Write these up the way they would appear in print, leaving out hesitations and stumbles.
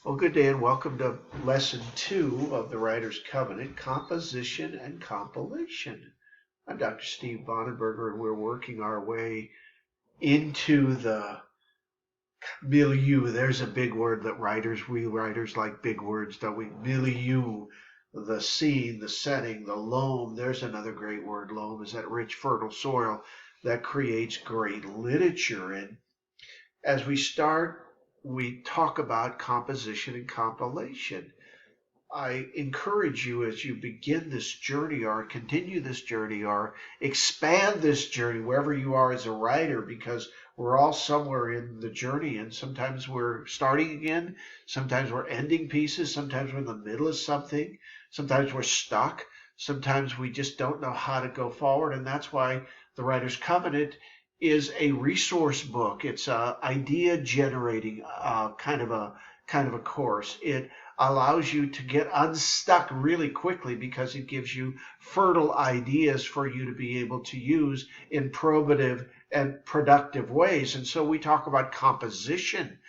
Well, good day and welcome to lesson 2 of the Writer's Covenant, Composition and Compilation. I'm Dr. Steve Bonenberger, and we're working our way into the milieu. There's a big word that we writers like big words, don't we? Milieu, the scene, the setting, the loam. There's another great word. Loam is that rich, fertile soil that creates great literature. And as we start, we talk about composition and compilation. I encourage you as you begin this journey or continue this journey or expand this journey wherever you are as a writer, because we're all somewhere in the journey, and sometimes we're starting again, sometimes we're ending pieces, sometimes we're in the middle of something, sometimes we're stuck, sometimes we just don't know how to go forward. And that's why the Writer's Covenant is a resource book. It's a idea generating kind of a course. It allows you to get unstuck really quickly because it gives you fertile ideas for you to be able to use in probative and productive ways. And so we talk about composition.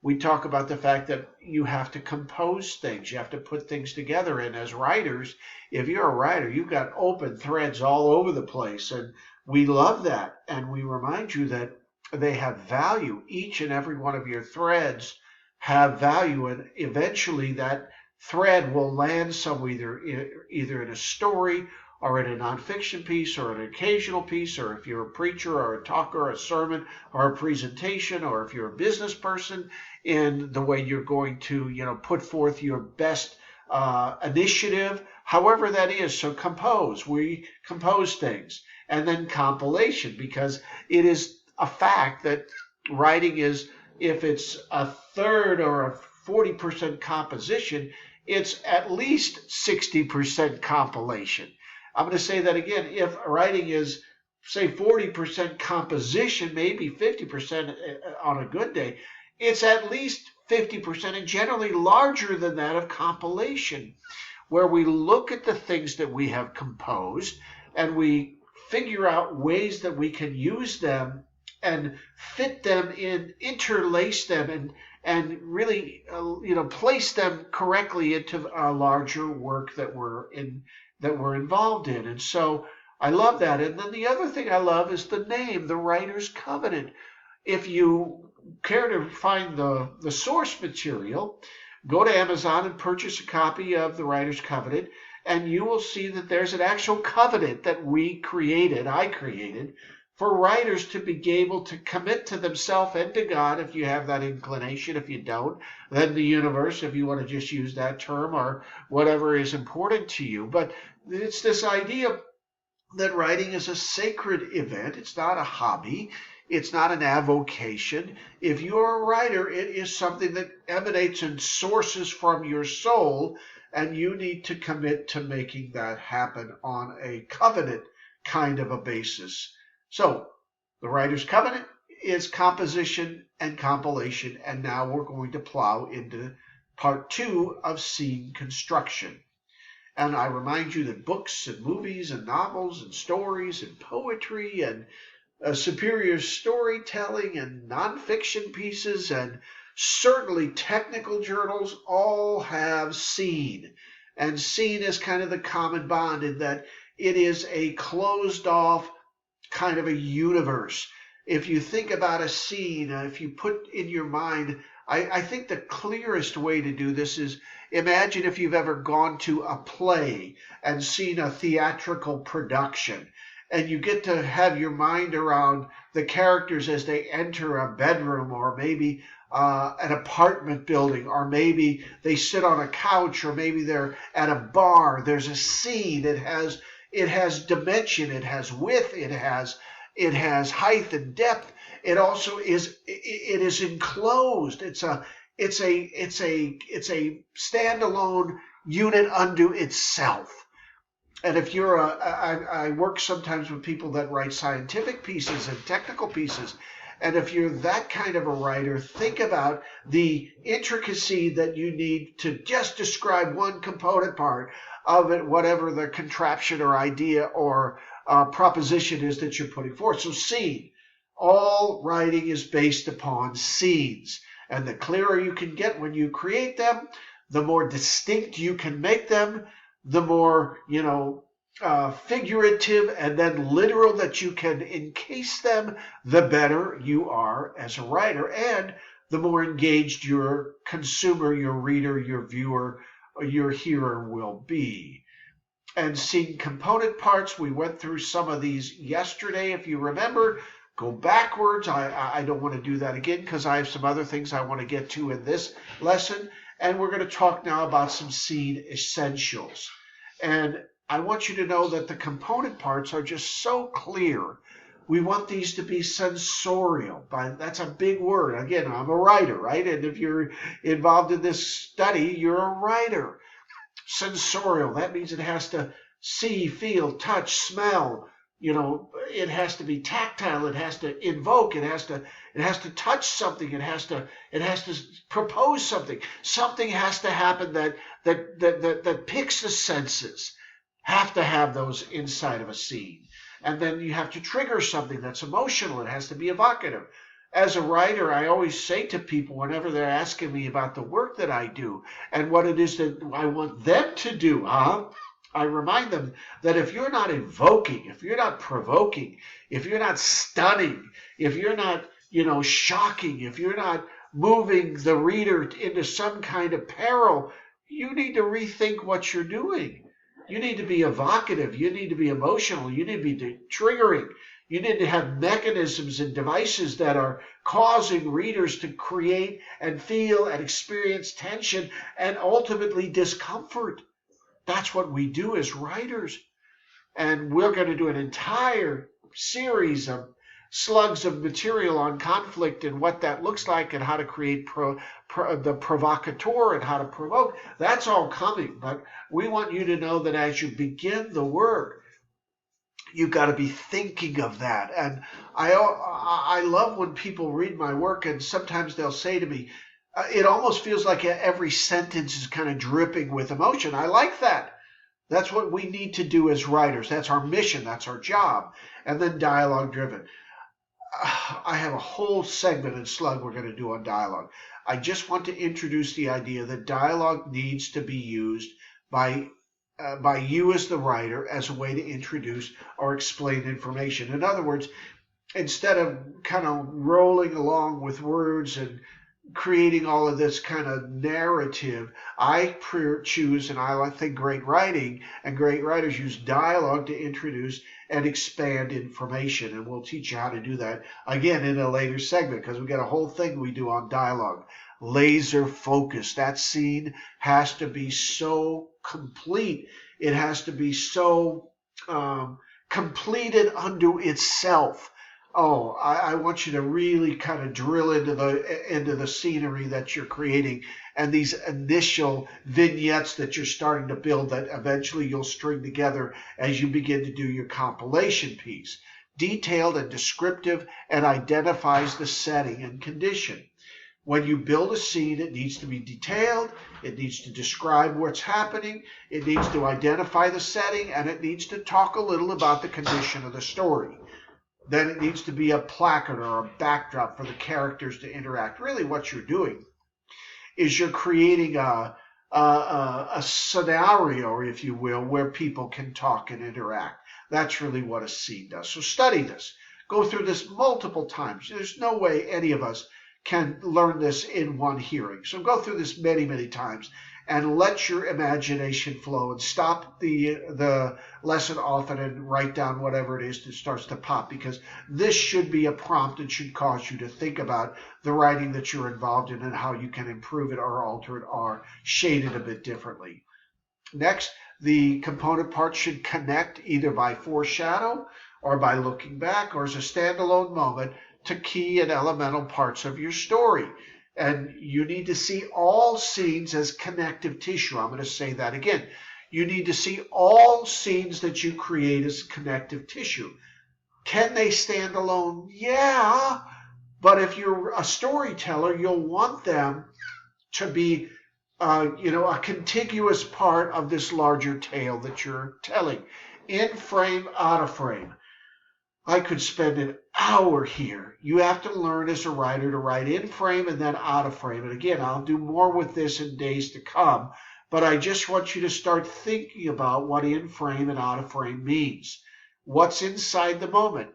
We talk about the fact that you have to compose things. You have to put things together. And as writers, if you're a writer, you've got open threads all over the place. And we love that. And we remind you that they have value. Each and every one of your threads have value, and eventually that thread will land somewhere, either in a story or in a nonfiction piece or an occasional piece, or if you're a preacher or a talker or a sermon or a presentation, or if you're a business person, in the way you're going to put forth your best initiative, however that is. So we compose things. And then compilation, because it is a fact that writing is, if it's a third or a 40% composition, it's at least 60% compilation. I'm going to say that again. If writing is, say, 40% composition, maybe 50% on a good day, it's at least 50% and generally larger than that of compilation, where we look at the things that we have composed and we figure out ways that we can use them and fit them in, interlace them, and really place them correctly into a larger work that we're involved in. And so I love that. And then the other thing I love is the name, the Writer's Covenant. If you care to find the source material, go to Amazon and purchase a copy of the Writer's Covenant, and you will see that there's an actual covenant that I created, for writers to be able to commit to themselves and to God, if you have that inclination. If you don't, then the universe, if you want to just use that term, or whatever is important to you. But it's this idea that writing is a sacred event. It's not a hobby. It's not an avocation. If you're a writer, it is something that emanates and sources from your soul, and you need to commit to making that happen on a covenant kind of a basis. So the Writer's Covenant is composition and compilation, and now we're going to plow into part 2 of scene construction. And I remind you that books and movies and novels and stories and poetry and superior storytelling and nonfiction pieces and certainly technical journals all have scene. And scene is kind of the common bond in that it is a closed off kind of a universe. If you think about a scene, if you put in your mind, I think the clearest way to do this is, imagine if you've ever gone to a play and seen a theatrical production, and you get to have your mind around the characters as they enter a bedroom, or maybe an apartment building, or maybe they sit on a couch, or maybe they're at a bar. There's a scene. It has dimension, it has width, it has height and depth. It also is enclosed. It's a standalone unit unto itself. And if you're I work sometimes with people that write scientific pieces and technical pieces. And if you're that kind of a writer, think about the intricacy that you need to just describe one component part of it, whatever the contraption or idea or proposition is that you're putting forth. So scene, all writing is based upon scenes. And the clearer you can get when you create them, the more distinct you can make them, the more, figurative and then literal that you can encase them, the better you are as a writer, and the more engaged your consumer, your reader, your viewer, or your hearer will be. And seeing component parts, we went through some of these yesterday. If you remember, go backwards. I don't want to do that again because I have some other things I want to get to in this lesson. And we're going to talk now about some scene essentials. And I want you to know that the component parts are just so clear. We want these to be sensorial. That's a big word. Again, I'm a writer, right? And if you're involved in this study, you're a writer. Sensorial, that means it has to see, feel, touch, smell. It has to be tactile. It has to invoke. It has to touch something. It has to propose something. Something has to happen that picks the senses. Have to have those inside of a scene. And then you have to trigger something that's emotional. It has to be evocative. As a writer, I always say to people whenever they're asking me about the work that I do and what it is that I want them to do, I remind them that if you're not invoking, if you're not provoking, if you're not stunning, if you're not, shocking, if you're not moving the reader into some kind of peril, you need to rethink what you're doing. You need to be evocative. You need to be emotional. You need to be triggering. You need to have mechanisms and devices that are causing readers to create and feel and experience tension and ultimately discomfort. That's what we do as writers. And we're going to do an entire series of slugs of material on conflict and what that looks like and how to create the provocateur and how to provoke. That's all coming. But we want you to know that as you begin the work, you've got to be thinking of that. And I love when people read my work and sometimes they'll say to me, it almost feels like every sentence is kind of dripping with emotion. I like that. That's what we need to do as writers. That's our mission. That's our job. And then dialogue driven. I have a whole segment and slug we're going to do on dialogue. I just want to introduce the idea that dialogue needs to be used by you as the writer as a way to introduce or explain information. In other words, instead of kind of rolling along with words and creating all of this kind of narrative, I choose, and I think great writing and great writers use dialogue to introduce and expand information. And we'll teach you how to do that again in a later segment because we got a whole thing we do on dialogue. Laser focus. That scene has to be so complete. It has to be so completed unto itself. Oh, I want you to really kind of drill into the scenery that you're creating and these initial vignettes that you're starting to build that eventually you'll string together as you begin to do your compilation piece. Detailed and descriptive and identifies the setting and condition. When you build a scene, it needs to be detailed, it needs to describe what's happening, it needs to identify the setting, and it needs to talk a little about the condition of the story. Then it needs to be a placard or a backdrop for the characters to interact. Really what you're doing is you're creating a scenario, if you will, where people can talk and interact. That's really what a scene does. So study this. Go through this multiple times. There's no way any of us can learn this in one hearing. So go through this many, many times and let your imagination flow and stop the lesson often and write down whatever it is that starts to pop, because this should be a prompt and should cause you to think about the writing that you're involved in and how you can improve it or alter it or shade it a bit differently. Next, the component parts should connect either by foreshadow or by looking back or as a standalone moment to key and elemental parts of your story. And you need to see all scenes as connective tissue. I'm going to say that again. You need to see all scenes that you create as connective tissue. Can they stand alone? Yeah. But if you're a storyteller, you'll want them to be a contiguous part of this larger tale that you're telling. In frame, out of frame. I could spend an hour here. You have to learn as a writer to write in frame and then out of frame. And again, I'll do more with this in days to come, but I just want you to start thinking about what in frame and out of frame means. What's inside the moment?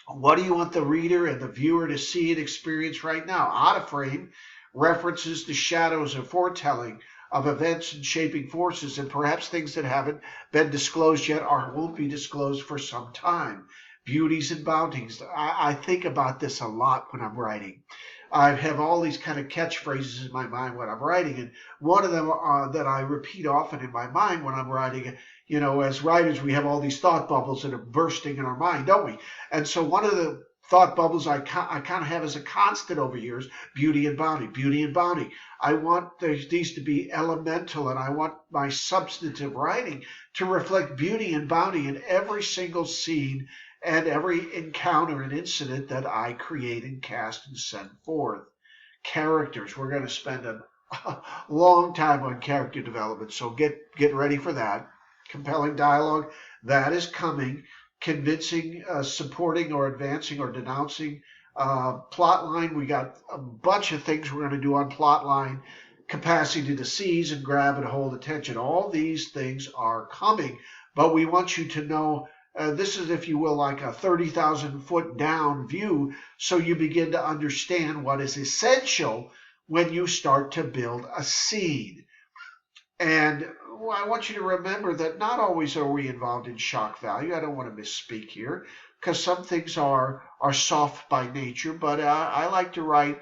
What do you want the reader and the viewer to see and experience right now? Out of frame references the shadows and foretelling of events and shaping forces and perhaps things that haven't been disclosed yet or won't be disclosed for some time. Beauties and bounties. I think about this a lot when I'm writing. I have all these kind of catchphrases in my mind when I'm writing, and one of them that I repeat often in my mind when I'm writing, as writers, we have all these thought bubbles that are bursting in our mind, don't we? And so one of the thought bubbles I kind of have as a constant over years, beauty and bounty, beauty and bounty. I want these to be elemental, and I want my substantive writing to reflect beauty and bounty in every single scene and every encounter and incident that I create and cast and send forth. Characters, we're going to spend a long time on character development, so get ready for that. Compelling dialogue, that is coming. Convincing, supporting, or advancing, or denouncing. Plot line, we got a bunch of things we're going to do on plot line. Capacity to seize and grab and hold attention. All these things are coming, but we want you to know this is, if you will, like a 30,000 foot down view, so you begin to understand what is essential when you start to build a scene. And I want you to remember that not always are we involved in shock value. I don't want to misspeak here, because some things are soft by nature, but I like to write.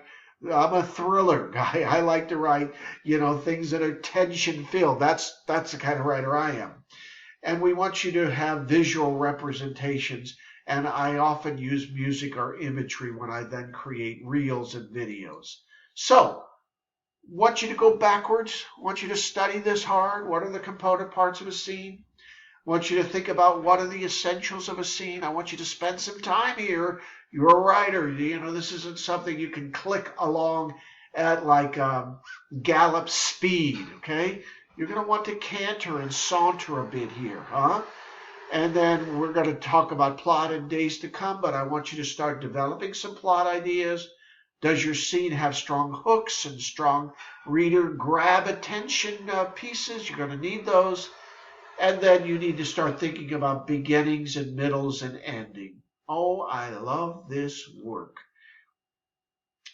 I'm a thriller guy. I like to write, things that are tension filled. That's the kind of writer I am. And we want you to have visual representations. And I often use music or imagery when I then create reels and videos. So, want you to go backwards. Want you to study this hard. What are the component parts of a scene? Want you to think about what are the essentials of a scene. I want you to spend some time here. You're a writer. This isn't something you can click along at like gallop speed, okay? You're going to want to canter and saunter a bit here, huh? And then we're going to talk about plot in days to come, but I want you to start developing some plot ideas. Does your scene have strong hooks and strong reader grab attention pieces? You're going to need those. And then you need to start thinking about beginnings and middles and ending. Oh, I love this work.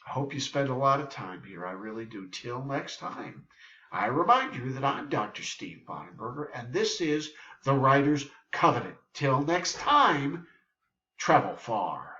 I hope you spend a lot of time here. I really do. Till next time. I remind you that I'm Dr. Steve Bonenberger, and this is The Writer's Covenant. Till next time, travel far.